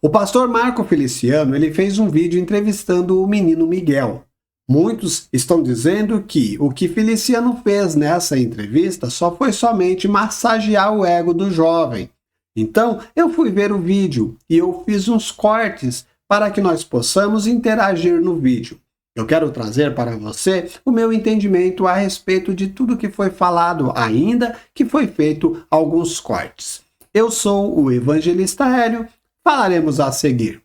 O pastor Marco Feliciano, ele fez um vídeo entrevistando o menino Miguel. Muitos estão dizendo que o que Feliciano fez nessa entrevista só foi somente massagear o ego do jovem. Então, eu fui ver o vídeo e eu fiz uns cortes para que nós possamos interagir no vídeo. Eu quero trazer para você o meu entendimento a respeito de tudo que foi falado, ainda que foi feito alguns cortes. Eu sou o evangelista Hélio, falaremos a seguir.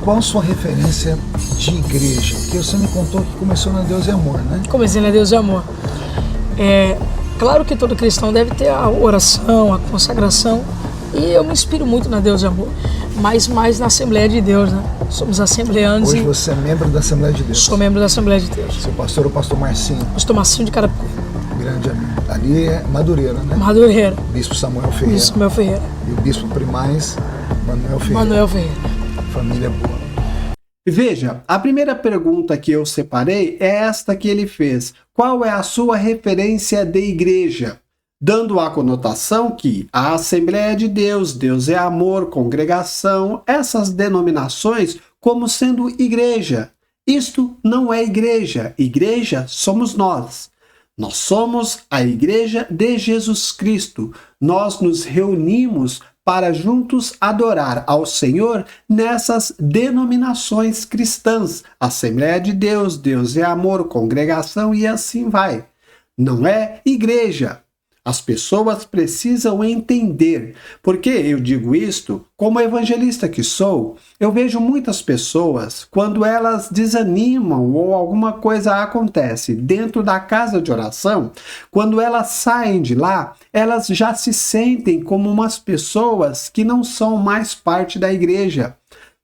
Qual a sua referência de igreja? Porque você me contou que começou na Deus e Amor, né? Comecei na Deus e Amor. Claro que todo cristão deve ter a oração, a consagração, e eu me inspiro muito na Deus e Amor, mas mais na Assembleia de Deus, né? Somos assembleanos. Hoje você é membro da Assembleia de Deus? Sou membro da Assembleia de Deus. Seu pastor é o pastor Marcinho? Pastor Marcinho de Carapicuíba. Grande amigo. Ali é Madureira, né? Madureira. Bispo Samuel Ferreira. Bispo Samuel Ferreira. E o bispo primaz, Manuel Ferreira. Manuel Ferreira. Família boa. Veja, a primeira pergunta que eu separei é esta que ele fez. Qual é a sua referência de igreja? Dando a conotação que a Assembleia de Deus, Deus é amor, congregação, essas denominações como sendo igreja. Isto não é igreja. Igreja somos nós. Nós somos a igreja de Jesus Cristo. Nós nos reunimos para juntos adorar ao Senhor nessas denominações cristãs. Assembleia de Deus, Deus é amor, congregação e assim vai. Não é igreja. As pessoas precisam entender. Por que eu digo isto? Como evangelista que sou, eu vejo muitas pessoas, quando elas desanimam ou alguma coisa acontece dentro da casa de oração, quando elas saem de lá, elas já se sentem como umas pessoas que não são mais parte da igreja.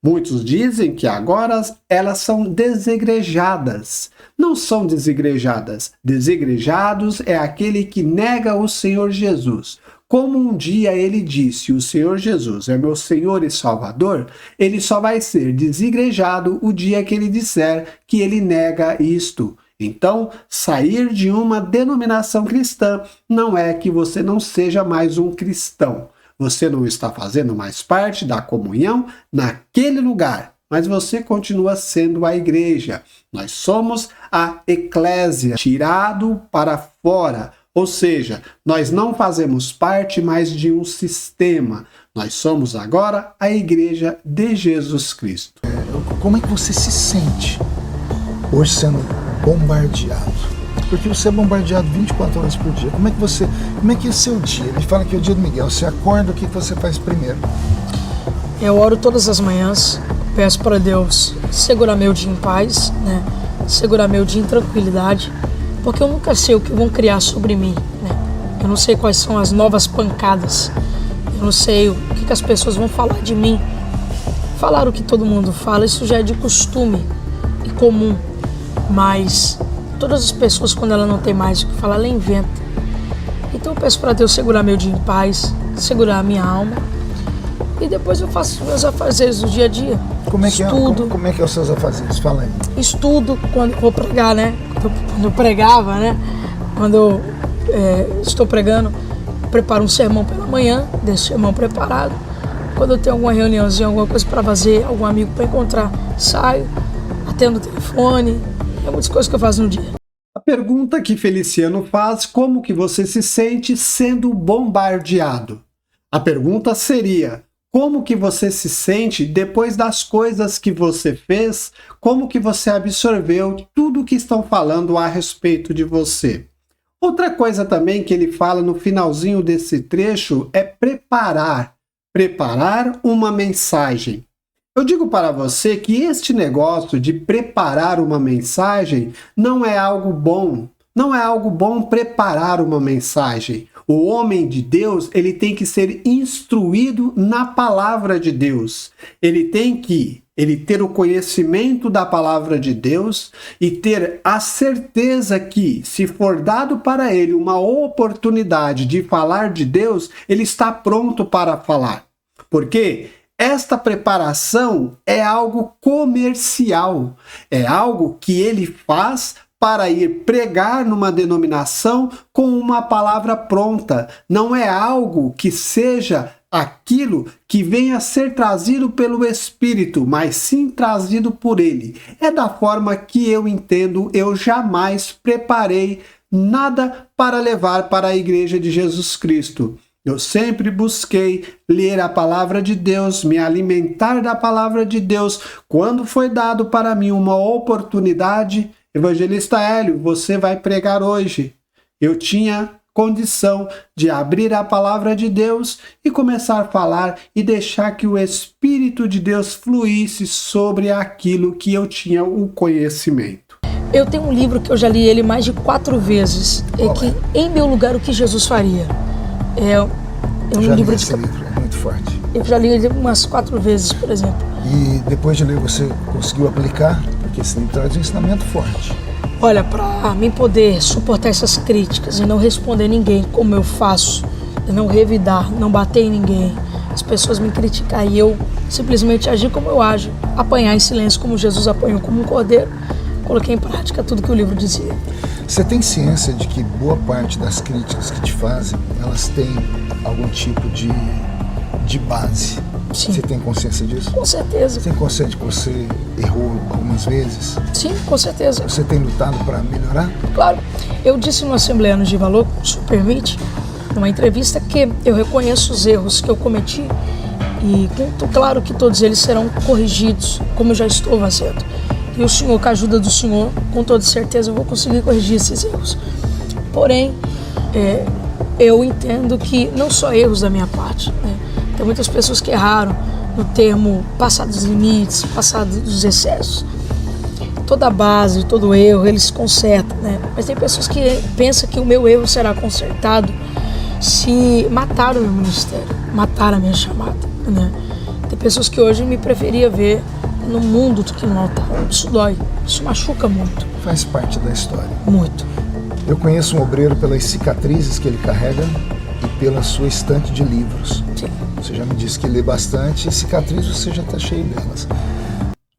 Muitos dizem que agora elas são desigrejadas. Não são desigrejadas. Desigrejados é aquele que nega o Senhor Jesus. Como um dia ele disse, o Senhor Jesus é meu Senhor e Salvador, ele só vai ser desigrejado o dia que ele disser que ele nega isto. Então, sair de uma denominação cristã não é que você não seja mais um cristão. Você não está fazendo mais parte da comunhão naquele lugar, mas você continua sendo a igreja. Nós somos a eclésia, tirado para fora. Ou seja, nós não fazemos parte mais de um sistema. Nós somos agora a igreja de Jesus Cristo. Como é que você se sente hoje sendo bombardeado? Porque você é bombardeado 24 horas por dia. Como é que é seu dia? Ele fala que é o dia do Miguel. Você acorda, o que você faz primeiro? Eu oro todas as manhãs, peço para Deus segurar meu dia em paz, né? Segurar meu dia em tranquilidade, porque eu nunca sei o que vão criar sobre mim, né? Eu não sei quais são as novas pancadas, eu não sei o que as pessoas vão falar de mim. Falar o que todo mundo fala, isso já é de costume e comum, mas todas as pessoas, quando ela não tem mais o que falar, ela inventa. Então eu peço para Deus segurar meu dia em paz, segurar a minha alma, e depois eu faço meus afazeres do dia a dia. Como é que Estudo. Como é que é os seus afazeres? Fala aí. Estudo quando eu vou pregar, né? Quando eu pregava, né? Quando eu estou pregando, preparo um sermão pela manhã, deixo o sermão preparado. Quando eu tenho alguma reuniãozinha, alguma coisa para fazer, algum amigo para encontrar, saio, atendo o telefone. É muitas coisas que eu faço no dia. A pergunta que Feliciano faz, como que você se sente sendo bombardeado? A pergunta seria, como que você se sente depois das coisas que você fez? Como que você absorveu tudo que estão falando a respeito de você? Outra coisa também que ele fala no finalzinho desse trecho é preparar uma mensagem. Eu digo para você que este negócio de preparar uma mensagem não é algo bom. Não é algo bom preparar uma mensagem. O homem de Deus, ele tem que ser instruído na palavra de Deus. Ele tem que ter o conhecimento da palavra de Deus e ter a certeza que, se for dado para ele uma oportunidade de falar de Deus, ele está pronto para falar. Porque Esta preparação é algo comercial, é algo que ele faz para ir pregar numa denominação com uma palavra pronta. Não é algo que seja aquilo que venha a ser trazido pelo Espírito, mas sim trazido por ele. É da forma que eu entendo, eu jamais preparei nada para levar para a Igreja de Jesus Cristo. Eu sempre busquei ler a palavra de Deus, me alimentar da palavra de Deus. Quando foi dado para mim uma oportunidade, evangelista Hélio, você vai pregar hoje. Eu tinha condição de abrir a palavra de Deus e começar a falar e deixar que o Espírito de Deus fluísse sobre aquilo que eu tinha o conhecimento. Eu tenho um livro que eu já li ele mais de 4 vezes, é que Em Meu Lugar o que Jesus Faria. É um livro de... Esse livro é muito forte. Eu já li ele umas 4 vezes, por exemplo. E depois de ler, você conseguiu aplicar? Porque esse livro traz um ensinamento forte. Olha, para mim poder suportar essas críticas e não responder ninguém como eu faço, e não revidar, não bater em ninguém, as pessoas me criticar e eu simplesmente agir como eu ajo, apanhar em silêncio como Jesus apanhou como um cordeiro, coloquei em prática tudo que o livro dizia. Você tem ciência de que boa parte das críticas que te fazem, elas têm algum tipo de base? Sim. Você tem consciência disso? Com certeza. Você tem consciência de que você errou algumas vezes? Sim, com certeza. Você tem lutado para melhorar? Claro. Eu disse no Assembleano de Valor, se permite, numa entrevista, que eu reconheço os erros que eu cometi e claro que todos eles serão corrigidos, como eu já estou fazendo. E o Senhor, com a ajuda do Senhor, com toda certeza eu vou conseguir corrigir esses erros. Porém, eu entendo que não só erros da minha parte, né? Tem muitas pessoas que erraram no termo passar dos limites, passar dos excessos. Toda base, todo erro, eles se consertam, né? Mas tem pessoas que pensam que o meu erro será consertado se matar o meu ministério, matar a minha chamada, né? Tem pessoas que hoje me preferia ver no mundo do que no altar. Isso dói, isso machuca muito. Faz parte da história. Muito. Eu conheço um obreiro pelas cicatrizes que ele carrega e pela sua estante de livros. Sim. Você já me disse que lê bastante e cicatrizes você já está cheio delas.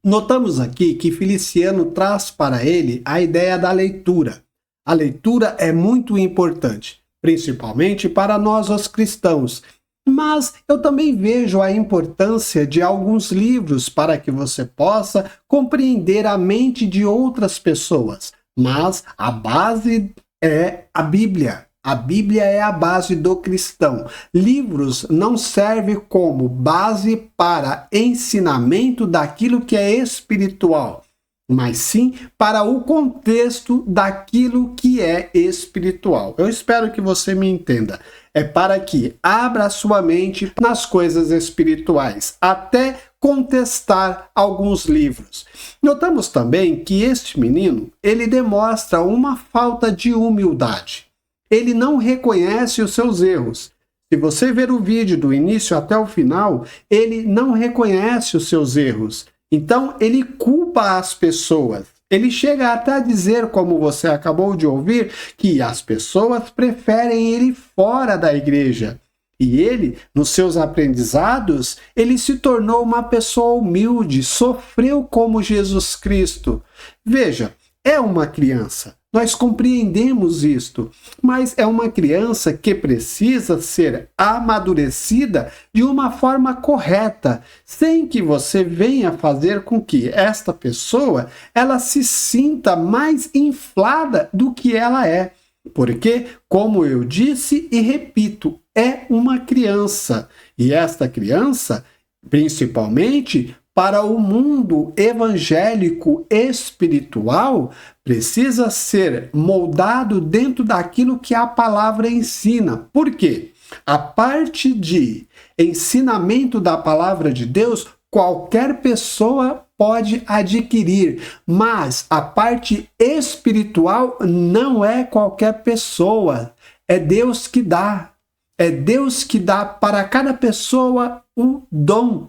Notamos aqui que Feliciano traz para ele a ideia da leitura. A leitura é muito importante, principalmente para nós os cristãos. Mas eu também vejo a importância de alguns livros para que você possa compreender a mente de outras pessoas. Mas a base é a Bíblia. A Bíblia é a base do cristão. Livros não servem como base para ensinamento daquilo que é espiritual, mas sim para o contexto daquilo que é espiritual. Eu espero que você me entenda. É para que abra a sua mente nas coisas espirituais, até contestar alguns livros. Notamos também que este menino, ele demonstra uma falta de humildade. Ele não reconhece os seus erros. Se você ver o vídeo do início até o final, ele não reconhece os seus erros. Então, ele culpa as pessoas. Ele chega até a dizer, como você acabou de ouvir, que as pessoas preferem ele fora da igreja. E ele, nos seus aprendizados, ele se tornou uma pessoa humilde, sofreu como Jesus Cristo. Veja, é uma criança. Nós compreendemos isto, mas é uma criança que precisa ser amadurecida de uma forma correta, sem que você venha fazer com que esta pessoa ela se sinta mais inflada do que ela é. Porque, como eu disse e repito, é uma criança. E esta criança, principalmente para o mundo evangélico espiritual, precisa ser moldado dentro daquilo que a palavra ensina. Por quê? A parte de ensinamento da palavra de Deus, qualquer pessoa pode adquirir, mas a parte espiritual não é qualquer pessoa, é Deus que dá. É Deus que dá para cada pessoa o dom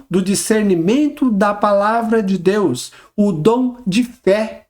do discernimento da palavra de Deus, o dom de fé.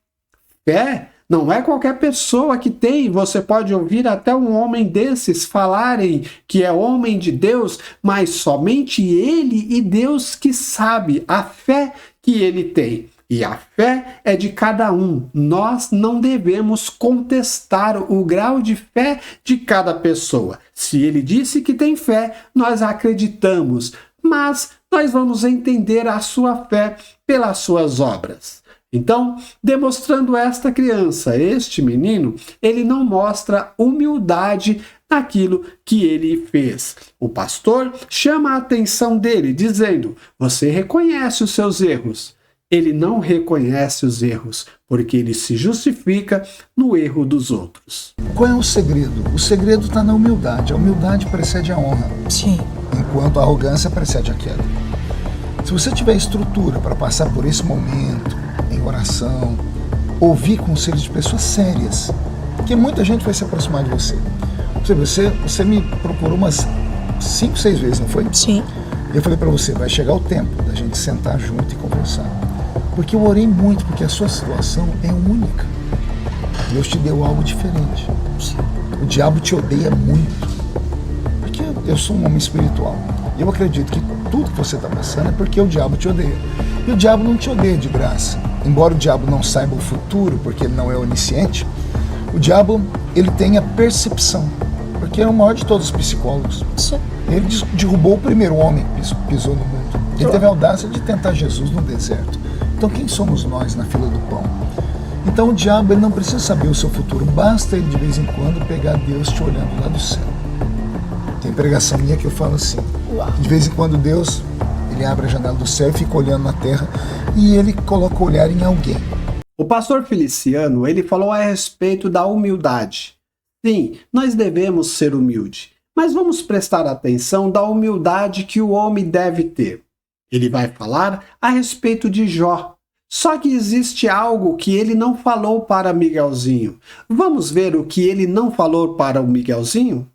Fé Não é qualquer pessoa que tem. Você pode ouvir até um homem desses falarem que é homem de Deus, mas somente ele e Deus que sabe a fé que ele tem. E a fé é de cada um. Nós não devemos contestar o grau de fé de cada pessoa. Se ele disse que tem fé, nós acreditamos, mas nós vamos entender a sua fé pelas suas obras. Então, demonstrando esta criança, este menino, ele não mostra humildade naquilo que ele fez. O pastor chama a atenção dele, dizendo: você reconhece os seus erros. Ele não reconhece os erros, porque ele se justifica no erro dos outros. Qual é o segredo? O segredo está na humildade. A humildade precede a honra. Sim. Enquanto a arrogância precede a queda. Se você tiver estrutura para passar por esse momento, em oração, ouvir conselhos de pessoas sérias, porque muita gente vai se aproximar de você. Você me procurou umas 5, 6 vezes, não foi? Sim. E eu falei para você, vai chegar o tempo da gente sentar junto e conversar. Porque eu orei muito, porque a sua situação é única. Deus te deu algo diferente. Sim. O diabo te odeia muito. Porque eu sou um homem espiritual. E eu acredito que tudo que você está passando é porque o diabo te odeia. E o diabo não te odeia de graça. Embora o diabo não saiba o futuro, porque ele não é onisciente, o diabo, ele tem a percepção. Porque é o maior de todos os psicólogos. Sim. Ele derrubou o primeiro homem que pisou no mundo. Ele teve a audácia de tentar Jesus no deserto. Então quem somos nós na fila do pão? Então o diabo, ele não precisa saber o seu futuro. Basta ele de vez em quando pegar Deus te olhando lá do céu. Tem pregação minha que eu falo assim. De vez em quando Deus, ele abre a janela do céu e fica olhando na terra. E ele coloca o olhar em alguém. O pastor Feliciano, ele falou a respeito da humildade. Sim, nós devemos ser humildes. Mas vamos prestar atenção da humildade que o homem deve ter. Ele vai falar a respeito de Jó. Só que existe algo que ele não falou para Miguelzinho. Vamos ver o que ele não falou para o Miguelzinho?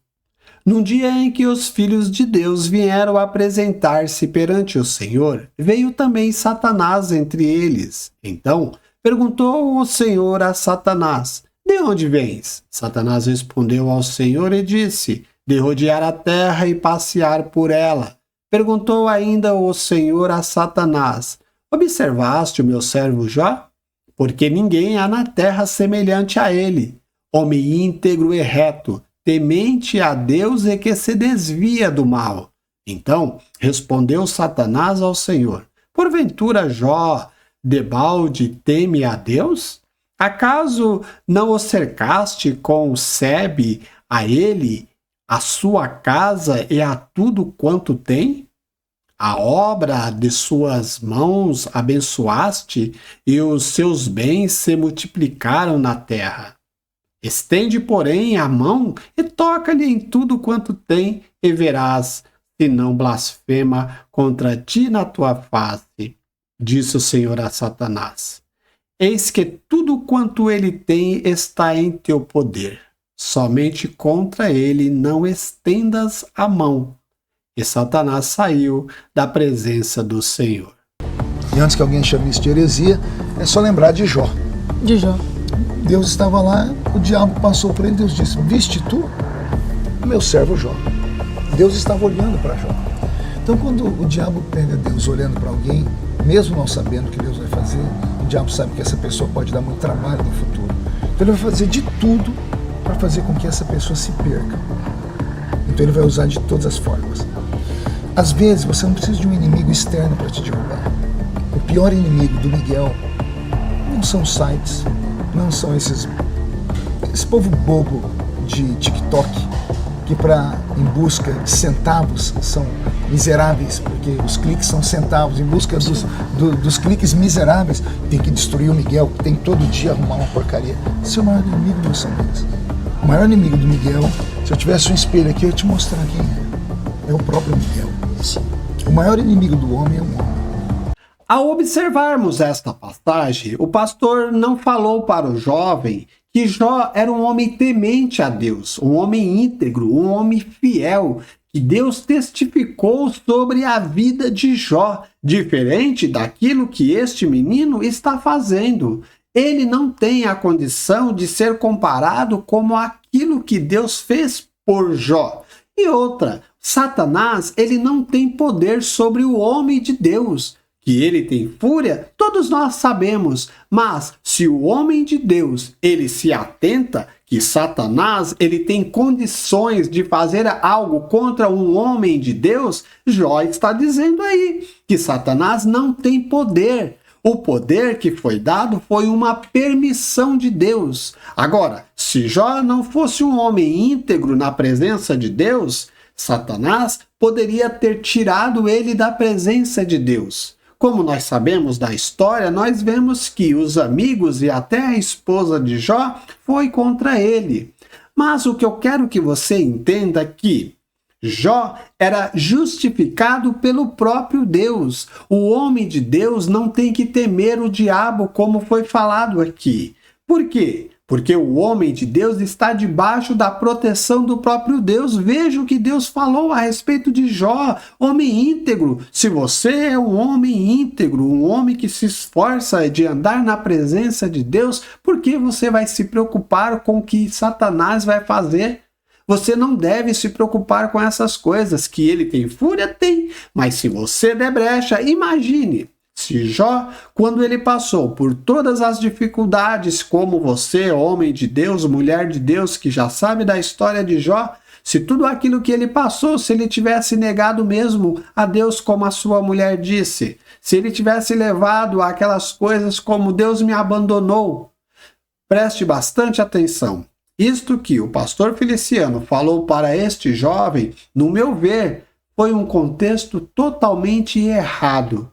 Num dia em que os filhos de Deus vieram apresentar-se perante o Senhor, veio também Satanás entre eles. Então, perguntou o Senhor a Satanás: de onde vens? Satanás respondeu ao Senhor e disse: de rodear a terra e passear por ela. Perguntou ainda o Senhor a Satanás: observaste o meu servo Jó? Porque ninguém há na terra semelhante a ele, homem íntegro e reto, temente a Deus e que se desvia do mal. Então respondeu Satanás ao Senhor: porventura Jó, debalde, teme a Deus? Acaso não o cercaste com sebe a ele, a sua casa e a tudo quanto tem? A obra de suas mãos abençoaste, e os seus bens se multiplicaram na terra. Estende, porém, a mão e toca-lhe em tudo quanto tem, e verás se não blasfema contra ti na tua face. Disse o Senhor a Satanás: eis que tudo quanto ele tem está em teu poder. Somente contra ele não estendas a mão. E Satanás saiu da presença do Senhor. E antes que alguém chame isso de heresia, é só lembrar de Jó. De Jó. Deus estava lá, o diabo passou por ele, Deus disse: viste tu, meu servo Jó. Deus estava olhando para Jó. Então quando o diabo pega Deus olhando para alguém, mesmo não sabendo o que Deus vai fazer, o diabo sabe que essa pessoa pode dar muito trabalho no futuro. Então ele vai fazer de tudo para fazer com que essa pessoa se perca. Então ele vai usar de todas as formas. Às vezes você não precisa de um inimigo externo para te derrubar. O pior inimigo do Miguel não são sites, não são esse povo bobo de TikTok que em busca de centavos são miseráveis, porque os cliques são centavos, em busca dos cliques miseráveis tem que destruir o Miguel, tem que todo dia arrumar uma porcaria. Esse é o maior inimigo não são eles. O maior inimigo do Miguel, se eu tivesse um espelho aqui, eu ia te mostrar quem é. É o próprio Miguel. O maior inimigo do homem é um homem. Ao observarmos esta passagem, o pastor não falou para o jovem que Jó era um homem temente a Deus, um homem íntegro, um homem fiel, que Deus testificou sobre a vida de Jó, diferente daquilo que este menino está fazendo. ele não tem a condição de ser comparado como aquilo que Deus fez por Jó. E outra, Satanás, ele não tem poder sobre o homem de Deus. Que ele tem fúria, todos nós sabemos, mas se o homem de Deus, ele se atenta que Satanás, ele tem condições de fazer algo contra um homem de Deus, Jó está dizendo aí que Satanás não tem poder. O poder que foi dado foi uma permissão de Deus. Agora, se Jó não fosse um homem íntegro na presença de Deus, Satanás poderia ter tirado ele da presença de Deus. Como nós sabemos da história, nós vemos que os amigos e até a esposa de Jó foi contra ele. Mas o que eu quero que você entenda é que Jó era justificado pelo próprio Deus. O homem de Deus não tem que temer o diabo, como foi falado aqui. Por quê? Porque o homem de Deus está debaixo da proteção do próprio Deus. Veja o que Deus falou a respeito de Jó, homem íntegro. Se você é um homem íntegro, um homem que se esforça de andar na presença de Deus, por que você vai se preocupar com o que Satanás vai fazer? Você não deve se preocupar com essas coisas. Que ele tem fúria? Tem. Mas se você der brecha, imagine. Se Jó, quando ele passou por todas as dificuldades, como você, homem de Deus, mulher de Deus, que já sabe da história de Jó, se tudo aquilo que ele passou, se ele tivesse negado mesmo a Deus como a sua mulher disse, se ele tivesse levado aquelas coisas como Deus me abandonou, preste bastante atenção. Isto que o pastor Feliciano falou para este jovem, no meu ver, foi um contexto totalmente errado.